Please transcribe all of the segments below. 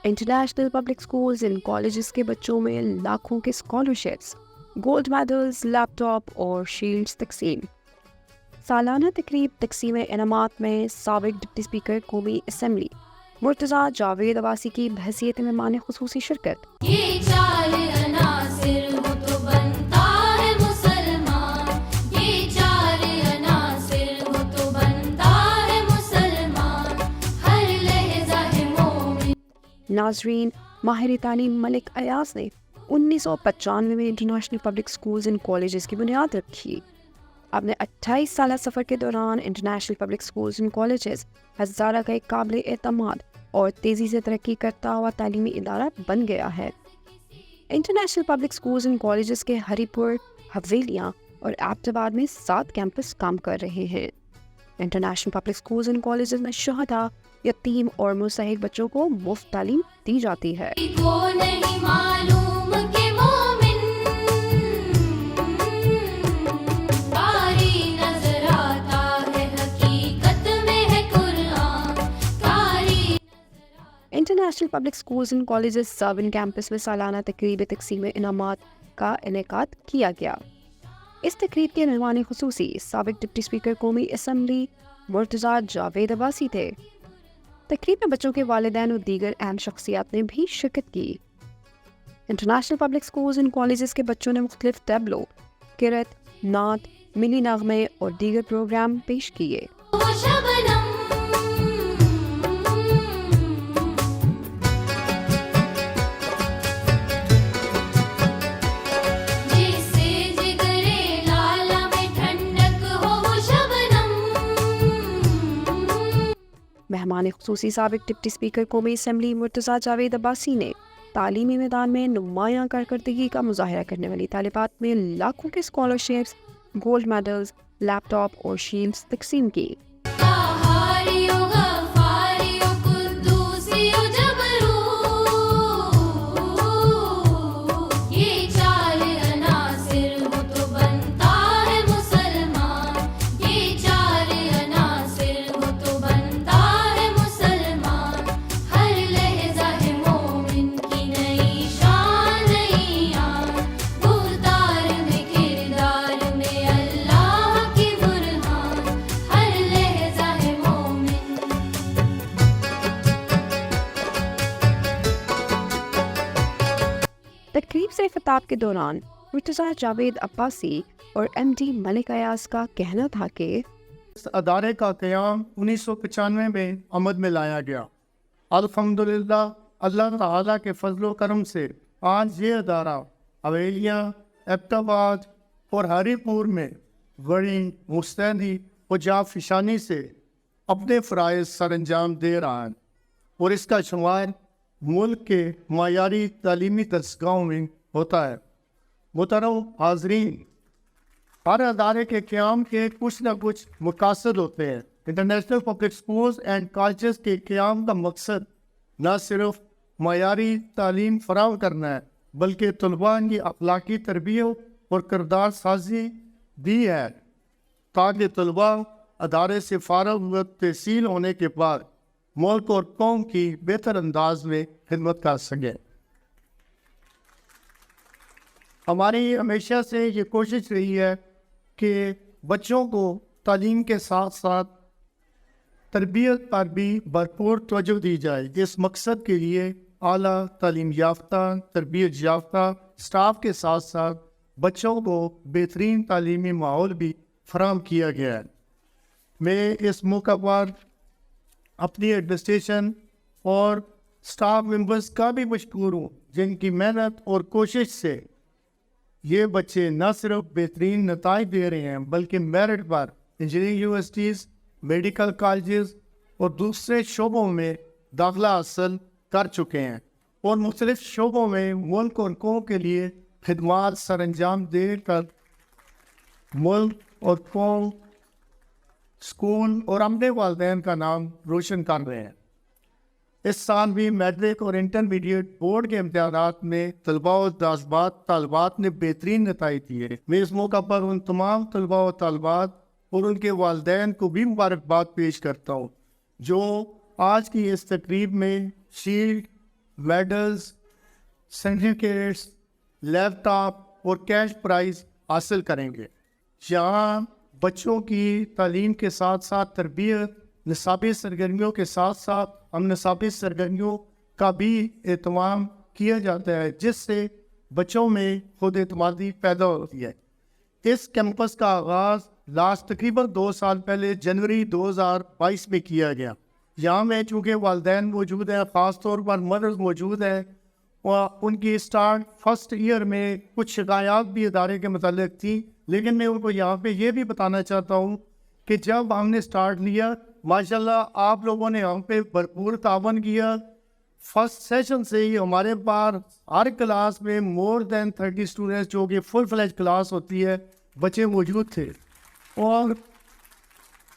International public schools and colleges کے بچوں میں لاکھوں کے اسکالرشپس، گولڈ میڈلز، لیپ ٹاپ اور شیلڈز تقسیم۔ سالانہ تقریب تقسیم انعامات میں سابق ڈپٹی اسپیکر قومی اسمبلی مرتضیٰ جاوید عباسی کی بحیثیت مہمان خصوصی شرکت۔ یہ چار عناصر ہو تو بنتا ہے مسلمان، یہ چار عناصر ہو تو بنتا ہے مسلمان، ہر لہجہ ہے مومن۔ ناظرین، ماہر تعلیم ملک ایاز نے 1995 میں international public schools and colleges کی بنیاد رکھی۔ اپنے 28 سالہ سفر کے دوران international public schools and colleges Hazara کا ایک قابل اعتماد اور تیزی سے ترقی کرتا ہوا تعلیمی ادارہ بن گیا ہے۔ International public schools and colleges کے ہری پور، حویلیاں اور ایبٹ آباد میں 7 کیمپس کام کر رہے ہیں۔ International public schools and colleges میں شہداء، یتیم اور مستحق بچوں کو مفت تعلیم دی جاتی ہے۔ کو نہیں معلوم کہ مومن کاری نظر آتا ہے، حقیقت میں ہے قرآن کاری۔ International public schools and colleges سب ان کیمپس میں سالانہ تقریب تقسیم انعامات کا انعقاد کیا گیا۔ اس تقریب کے مہمان خصوصی سابق ڈپٹی اسپیکر قومی اسمبلی مرتضیٰ جاوید عباسی تھے۔ تقریب میں بچوں کے والدین اور دیگر اہم شخصیات نے بھی شرکت کی۔ International public schools and colleges کے بچوں نے مختلف ٹیبلو، قرأت، نعت، ملی نغمے اور دیگر پروگرام پیش کیے۔ وہ شبنم جیسے جگرے لالا میں ٹھنڈک ہو، وہ شبنم۔ مہمان خصوصی سابق ڈپٹی اسپیکر قومی اسمبلی مرتضیٰ جاوید عباسی نے تعلیمی میدان میں نمایاں کارکردگی کا مظاہرہ کرنے والی طالبات میں لاکھوں کے اسکالرشپس، گولڈ میڈلز، لیپ ٹاپ اور شیلڈز تقسیم کی۔ قہاریو غفاریو قدوسیو جبروت، یہ چار عناصر ہو تو بنتا ہے مسلمان، یہ چار عناصر ہو تو بنتا ہے مسلمان، ہر لہجہ ہے مومن کی نئی شان نئی آن، گفتار میں کردار میں اللہ کی برہان، ہر لہجہ ہے مومن۔ تقریب سے خطاب کے دوران مرتضیٰ جاوید عباسی اور ایم ڈی ملک ایاز کا کہنا تھا کہ اس ادارے کا قیام 1995 میں عمل میں لایا گیا۔ الحمدللہ اللہ تعالیٰ کے فضل و کرم سے آج یہ ادارہ حویلیاں، ایبٹ آباد اور ہری پور میں بڑی مستعدی و جافشانی سے اپنے فرائض سر انجام دے رہا ہے اور اس کا شمار ملک کے معیاری تعلیمی درسگاہوں میں ہوتا ہے۔ محترم حاضرین، ہر ادارے کے قیام کے کچھ نہ کچھ مقاصد ہوتے ہیں۔ International public schools and colleges کے قیام کا مقصد نہ صرف معیاری تعلیم فراہم کرنا ہے بلکہ طلباء کی اخلاقی تربیت اور کردار سازی بھی ہے تاکہ طلباء ادارے سے فارغ و تحصیل ہونے کے بعد ملک اور قوم کی بہتر انداز میں خدمت کر سکیں۔ ہماری ہمیشہ سے یہ کوشش رہی ہے کہ بچوں کو تعلیم کے ساتھ ساتھ تربیت پر بھی بھرپور توجہ دی جائے۔ اس مقصد کے لیے اعلیٰ تعلیم یافتہ، تربیت یافتہ اسٹاف کے ساتھ ساتھ بچوں کو بہترین تعلیمی ماحول بھی فراہم کیا گیا ہے۔ میں اس موقع پر اپنی ایڈمنسٹریشن اور اسٹاف ممبرس کا بھی مشکور ہوں جن کی محنت اور کوشش سے یہ بچے نہ صرف بہترین نتائج دے رہے ہیں بلکہ میرٹ پر انجینئرنگ یونیورسٹیز، میڈیکل کالجز اور دوسرے شعبوں میں داخلہ حاصل کر چکے ہیں اور مختلف شعبوں میں ملک اور قوم کے لیے خدمات سر انجام دے کر ملک اور قوم، اسکول اور اپنے والدین کا نام روشن کر رہے ہیں۔ اس سال بھی میٹرک اور انٹرمیڈیٹ بورڈ کے امتحانات میں طلباء و طالبات نے بہترین نتائج دیے۔ میں اس موقع پر ان تمام طلباء و طالبات اور ان کے والدین کو بھی مبارکباد پیش کرتا ہوں جو آج کی اس تقریب میں شیلڈ، میڈلز، سرٹیفکیٹس، لیپ ٹاپ اور کیش پرائز حاصل کریں گے۔ یہاں بچوں کی تعلیم کے ساتھ ساتھ تربیت، نصابی سرگرمیوں کے ساتھ ساتھ ہم نصابی سرگرمیوں کا بھی اہتمام کیا جاتا ہے، جس سے بچوں میں خود اعتمادی پیدا ہوتی ہے۔ اس کیمپس کا آغاز تقریباً 2 سال پہلے جنوری 2022 میں کیا گیا۔ یہاں میں چونکہ والدین موجود ہیں، خاص طور پر مدرس موجود ہیں، اور ان کی اسٹارٹ فرسٹ ایئر میں کچھ شکایات بھی ادارے کے متعلق تھیں، لیکن میں ان کو یہاں پہ یہ بھی بتانا چاہتا ہوں کہ جب ہم نے اسٹارٹ لیا، ماشاءاللہ آپ لوگوں نے ہم پہ بھرپور تعاون کیا۔ فرسٹ سیشن سے ہی ہمارے پاس ہر کلاس میں مور دین 30 اسٹوڈنٹس، جو کہ فل فلیج کلاس ہوتی ہے، بچے موجود تھے۔ اور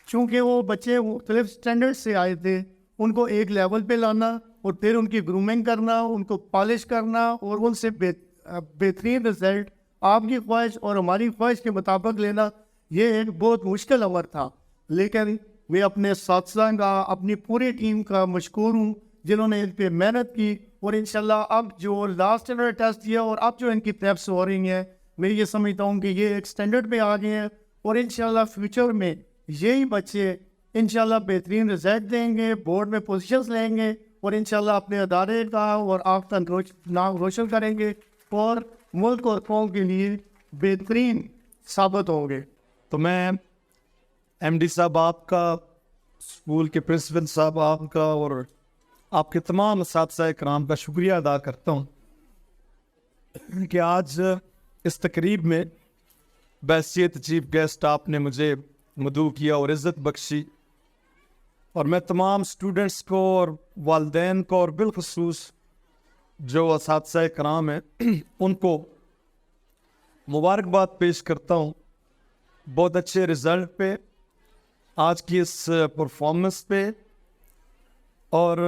چونکہ وہ بچے مختلف اسٹینڈرڈ سے آئے تھے، ان کو ایک لیول پہ لانا اور پھر ان کی گرومنگ کرنا، ان کو پالش کرنا اور ان سے بہترین رزلٹ آپ کی خواہش اور ہماری خواہش کے مطابق لینا، یہ ایک بہت مشکل عمل تھا۔ لیکن میں اپنے اساتذہ کا، اپنی پوری ٹیم کا مشکور ہوں جنہوں نے ان پہ محنت کی، اور انشاءاللہ اب جو لاسٹ اسٹینڈرڈ ٹیسٹ دیا اور اب جو ان کی پریپس ہو رہی ہیں، میں یہ سمجھتا ہوں کہ یہ ایک اسٹینڈرڈ پہ آ گئے ہیں، اور انشاءاللہ فیوچر میں یہی بچے انشاءاللہ بہترین رزلٹ دیں گے، بورڈ میں پوزیشنز لیں گے، اور انشاءاللہ اپنے ادارے کا اور آپ کا نام روشن کریں گے، اور ملک اور قوم کے لیے بہترین ثابت ہوں گے۔ تو میں ایم ڈی صاحب آپ کا، اسکول کے پرنسپل صاحب آپ کا، اور آپ کے تمام اساتذہ کرام کا شکریہ ادا کرتا ہوں کہ آج اس تقریب میں بحیثیت چیف گیسٹ آپ نے مجھے مدعو کیا اور عزت بخشی، اور میں تمام اسٹوڈنٹس کو اور والدین کو اور بالخصوص جو اساتذہ کرام ہیں ان کو مبارکباد پیش کرتا ہوں بہت اچھے رزلٹ پہ، آج کی اس پرفارمنس پہ، اور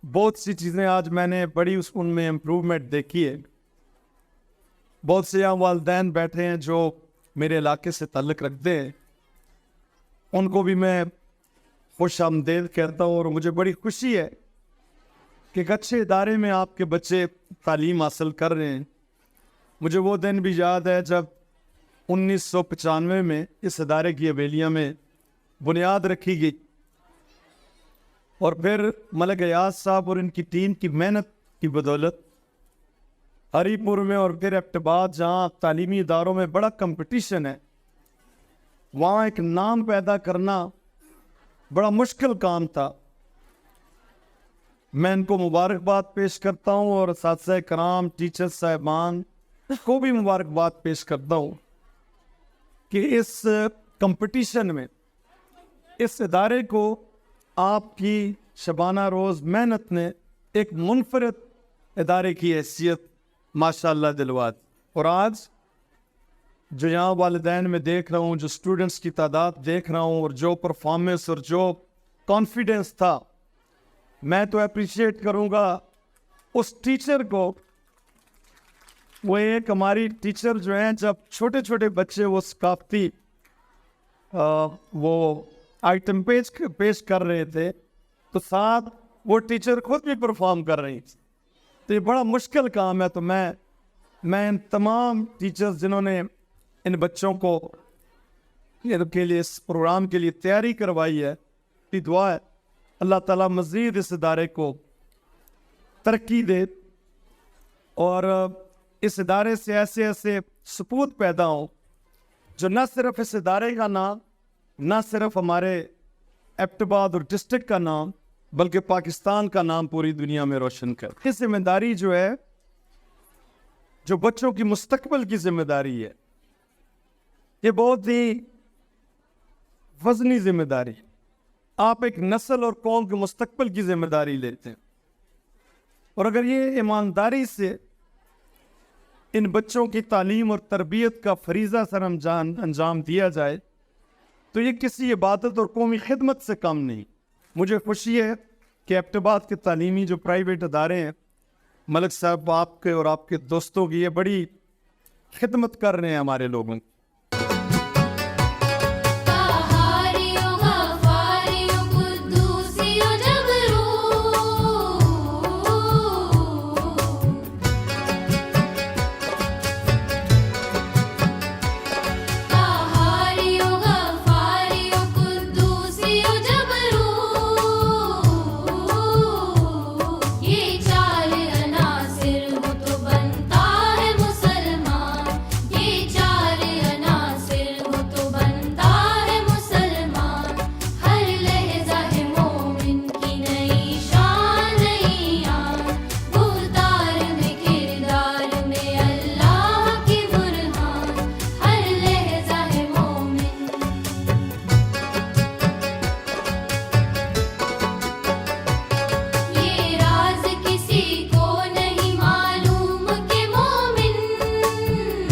بہت سی چیزیں آج میں نے بڑی ان میں امپروومنٹ دیکھی ہے۔ بہت سے یہاں والدین بیٹھے ہیں جو میرے علاقے سے تعلق رکھتے ہیں، ان کو بھی میں خوش آمدید کہتا ہوں، اور مجھے بڑی خوشی ہے کہ ایک اچھے ادارے میں آپ کے بچے تعلیم حاصل کر رہے ہیں۔ مجھے وہ دن بھی یاد ہے جب 1995 میں اس ادارے کی حویلیہ میں بنیاد رکھی گئی، اور پھر ملک ایاز صاحب اور ان کی ٹیم کی محنت کی بدولت ہری پور میں اور پھر ایبٹباد، جہاں تعلیمی اداروں میں بڑا کمپٹیشن ہے، وہاں ایک نام پیدا کرنا بڑا مشکل کام تھا۔ میں ان کو مبارکباد پیش کرتا ہوں، اور اساتذہ کرام، ٹیچر صاحبان کو بھی مبارکباد پیش کرتا ہوں کہ اس کمپٹیشن میں اس ادارے کو آپ کی شبانہ روز محنت نے ایک منفرد ادارے کی حیثیت ماشاءاللہ دلوا دی۔ اور آج جو یہاں والدین میں دیکھ رہا ہوں، جو اسٹوڈنٹس کی تعداد دیکھ رہا ہوں، اور جو پرفارمنس اور جو کانفیڈنس تھا، میں تو اپریشیٹ کروں گا اس ٹیچر کو۔ وہ ایک ہماری ٹیچر جو ہیں، جب چھوٹے چھوٹے بچے وہ ثقافتی وہ آئٹم پیش کر رہے تھے، تو ساتھ وہ ٹیچر خود بھی پرفارم کر رہی تھی۔ تو یہ بڑا مشکل کام ہے۔ تو میں ان تمام ٹیچرز جنہوں نے ان بچوں کو کے لیے، اس پروگرام کے لیے تیاری کروائی ہے، کی دعا ہے اللہ تعالیٰ مزید اس ادارے کو ترقی دے، اور اس ادارے سے ایسے ایسے سپوت پیدا ہوں جو نہ صرف اس ادارے کا نام، نہ صرف ہمارے ایبٹباد اور ڈسٹرکٹ کا نام، بلکہ پاکستان کا نام پوری دنیا میں روشن کر۔ یہ ذمہ داری جو ہے، جو بچوں کی مستقبل کی ذمہ داری ہے، یہ بہت ہی وزنی ذمہ داری ہے۔ آپ ایک نسل اور قوم کے مستقبل کی ذمہ داری لیتے ہیں، اور اگر یہ ایمانداری سے ان بچوں کی تعلیم اور تربیت کا فریضہ سر انجام دیا جائے تو یہ کسی عبادت اور قومی خدمت سے کم نہیں۔ مجھے خوشی ہے کہ ایبٹباد کے تعلیمی جو پرائیویٹ ادارے ہیں، ملک صاحب آپ کے اور آپ کے دوستوں کی یہ بڑی خدمت کر رہے ہیں ہمارے لوگوں کی۔